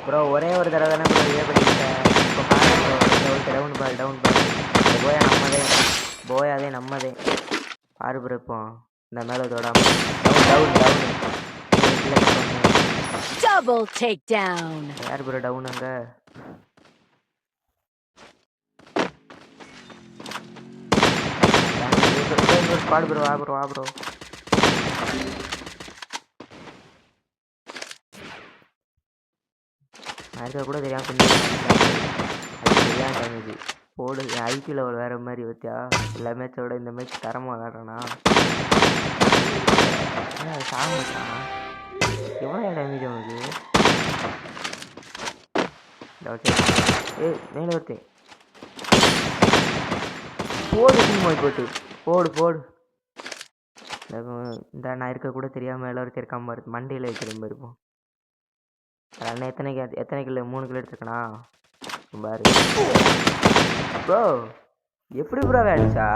Bro ஒரே ஒரு தடவை தானே ப்ரோ இதே பண்ணிட்டேன். இப்போ பாரு bro, down ball down ball. போயா நம்மதே, போயாதே நம்மதே. பாரு ப்ரோ இப்போ இந்த மேலே தொடாம down down down. Double takedown. யார் ப்ரோ டவுன் அங்க? ஸ்குவாட் ப்ரோ, வா ப்ரோ வா ப்ரோ. அதுக்கு கூட தெரியாம சரியான டேமேஜ் போடு. ஐபி லெவல் வேற மாதிரி வச்சா எல்லா மேட்சோட இந்த மேட்ச் தரமாக விளாட்றேன்னா சாமச்சான். எவ்வளோ டேமேஜ் அவனுக்கு? மேலே ஒருத்தேன் போடு, டீம் போய் போட்டு போடு போடு. இந்த நான் இருக்க கூட தெரியாமல் எல்லோரும் இருக்காம பாரு, மண்டையில் வைக்கிற இருப்போம். அண்ணா எத்தனை கிலோ? 3 கிலோ எடுத்துருக்கணா பாரு ப்ரோ. எப்படி ப்ரோ அடிச்சா?